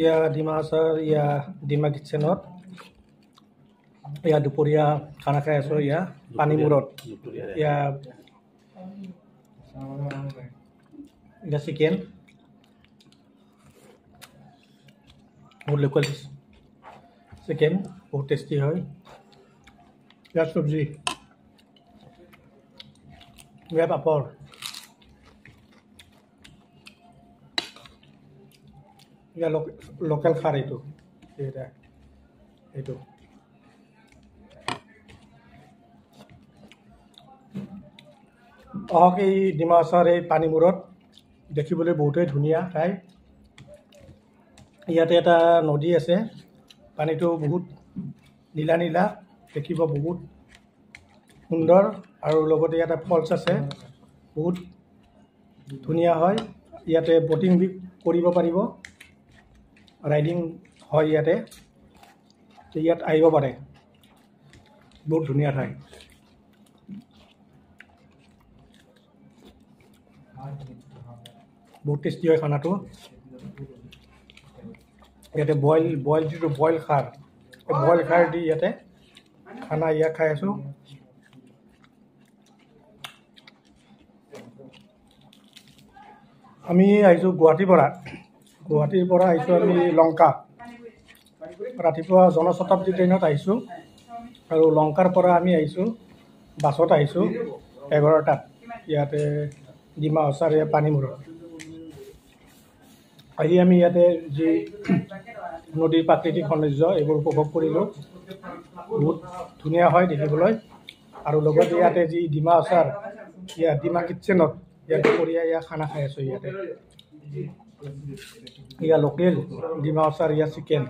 ইয়া ডিমা আচাৰ ইয়া ডিমা কিটচেনত ইয়া দুপৰীয়া খানা খাই আছোঁ ইয়া পানীমূৰত ইয়া চিকেন বহুত লোকেল চিকেন বহুত টেষ্টি হয় ইয়াৰ চব্জি ইয়াৰ পাপৰ ইয়া লোকেল খাৰ এইটো অহক এই ডিমা আচাৰ এই পানীমূৰত দেখিবলৈ বহুতেই ধুনীয়া ঠাই ইয়াতে এটা নদী আছে পানীটো বহুত নীলা নীলা দেখিব বহুত সুন্দৰ আৰু লগতে ইয়াতে ফলছ আছে বহুত ধুনীয়া হয় ইয়াতে ব'টিং কৰিব পাৰিব ৰাইডিং হয় ইয়াতে ইয়াত আহিব পাৰে বহুত ধুনীয়া ঠাই বহুত টেষ্টি হয় খানাটো ইয়াতে যিটো বইল খাৰ দি ইয়াতে খানা ইয়াত খাই আছোঁ আমি আহিছোঁ গুৱাহাটীৰ পৰা আহিছোঁ আমি লংকা ৰাতিপুৱা জনশতাব্দী ট্ৰেইনত আহিছোঁ আৰু লংকাৰ পৰা আমি আহিছোঁ বাছত আহিছোঁ 11টাত ইয়াতে ডিমা আচাৰ পানীমূৰত আহি আমি ইয়াতে যি নদীৰ প্ৰাকৃতিক সৌন্দৰ্য এইবোৰ উপভোগ কৰিলোঁ বহুত ধুনীয়া হয় দেখিবলৈ আৰু লগতে ইয়াতে যি ডিমা আচাৰ ইয়াত ডিমা কিটচেনত ইয়াত দুপৰীয়া খানা খাই আছোঁ ইয়াতে ইয়া লোকেল ডিমা আচাৰ ইয়া চিকেন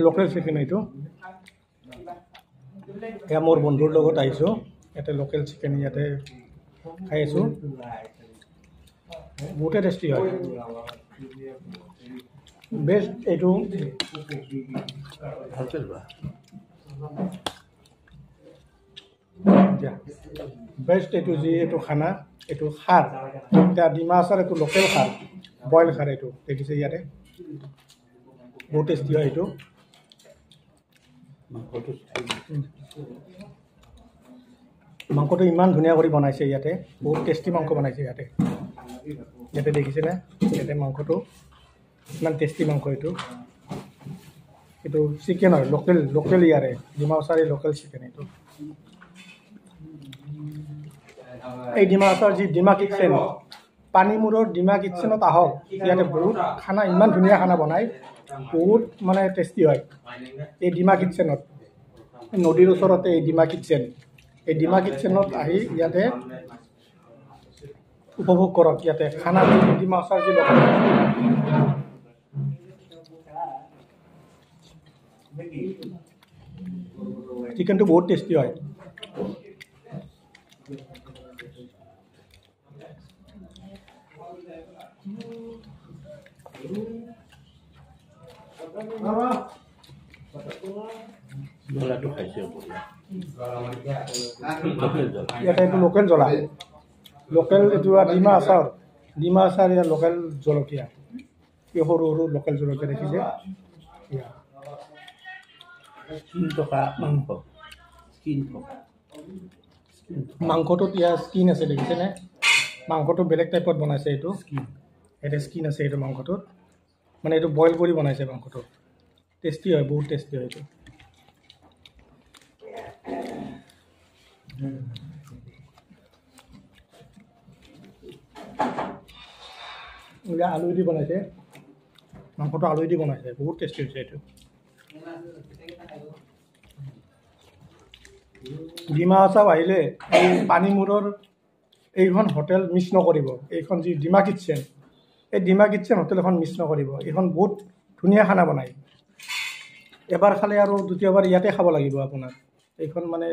লোকেল চিকেন এইটো এয়া মোৰ বন্ধুৰ লগত আহিছোঁ ইয়াতে লোকেল চিকেন ইয়াতে খাই আছোঁ বহুতে টেষ্টি হয় বেষ্ট এইটো বেষ্ট এইটো যি এইটো খানা এইটো খাৰ এতিয়া ডিমা আচাৰ এইটো লোকেল খাৰ বইল খাৰ এইটো দেখিছে ইয়াতে বহুত টেষ্টি হয় এইটো মাংসটো ইমান ধুনীয়া কৰি বনাইছে ইয়াতে বহুত টেষ্টি মাংস বনাইছে ইয়াতে দেখিছেনে ইয়াতে মাংসটো ইমান টেষ্টি মাংস এইটো চিকেন হয় লোকেল ইয়াৰে ডিমা আচাৰ লোকেল চিকেন এইটো এই ডিমা আচাৰ যি ডিমা কিটচেন পানীমূৰৰ ডিমা কিটচেনত আহক ইয়াতে বহুত খানা ইমান ধুনীয়া খানা বনায় বহুত মানে টেষ্টি হয় এই ডিমা কিটচেনত নদীৰ ওচৰতে এই ডিমা কিটচেনত আহি ইয়াতে উপভোগ কৰক ইয়াতে খানা ডিমা আচাৰ যি লোকেল চিকেনটো বহুত টেষ্টি হয় ইয়াতে এইটো লোকেল জ্বলা লোকেল এইটো ডিমা আচাৰ ইয়াৰ লোকেল জলকীয়া এই সৰু লোকেল জলকীয়া দেখিছে মাংসটোত ইয়াৰ স্কিন আছে দেখিছেনে মাংসটো বেলেগ টাইপত বনাইছে এইটো স্কিন আছে এইটো মাংসটোত মানে এইটো বইল কৰি বনাইছে মাংসটো টেষ্টি হয় বহুত টেষ্টি হয় এইটো আলু দি বনাইছে মাংসটো আলু দি বনাইছে বহুত টেষ্টি হৈছে এইটো ডিমা আচাৰ আহিলে এই পানীমূৰৰ এইখন হোটেল মিছ নকৰিব এইখন যি ডিমা কিটচেন এই ডিমা কিটচেন হোটেল এখন মিছ নকৰিব এইখন বহুত ধুনীয়া খানা বনায় এবাৰ খালে আৰু দ্বিতীয়বাৰ ইয়াতে খাব লাগিব আপোনাৰ এইখন মানে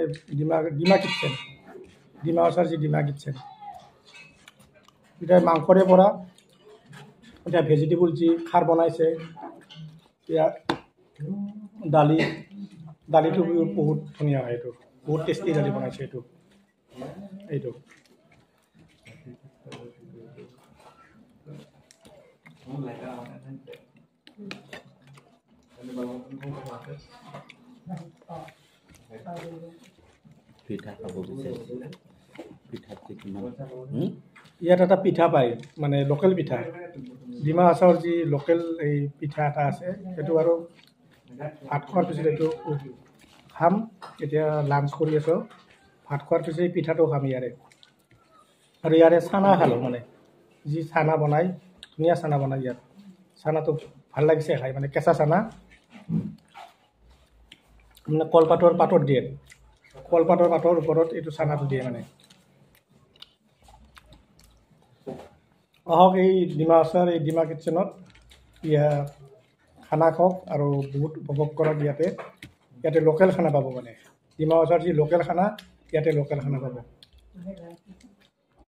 ডিমা কিটচেন ডিমা আচাৰ যি ডিমা কিটচেন এতিয়া মাংসৰে পৰা এতিয়া ভেজিটেবল যি খাৰ বনাইছে ইয়াৰ দালিটো বহুত ধুনীয়া হয় এইটো বহুত টেষ্টি দালি বনাইছে এইটো পিঠা খাব বিচাৰিছিলে পিঠাটো কিমান ইয়াত এটা পিঠা পায় মানে লোকেল পিঠা ডিমা হাছাওৰ যি লোকেল এই পিঠা এটা আছে সেইটো আৰু ভাত খোৱাৰ পিছত এইটো খাম এতিয়া লাঞ্চ কৰি আছোঁ ভাত খোৱাৰ পিছত এই পিঠাটো খাম ইয়াৰে আৰু ইয়াৰে চানা খালোঁ মানে যি চানা বনায় ধুনীয়া চানা বনায় ইয়াত চানাটো ভাল লাগিছে খাই মানে কেঁচা চানা মানে কলপাতৰ পাতত দিয়ে কলপাতৰ পাতৰ ওপৰত এইটো চানাটো দিয়ে মানে আহক এই ডিমা হাছাওৰ এই ডিমা কিটচেনত খানা খাওক আৰু বহুত উপভোগ কৰক ইয়াতে লোকেল খানা পাব মানে ডিমা হাছাওৰ যি লোকেল খানা ইয়াতে লোকেল খানা পাব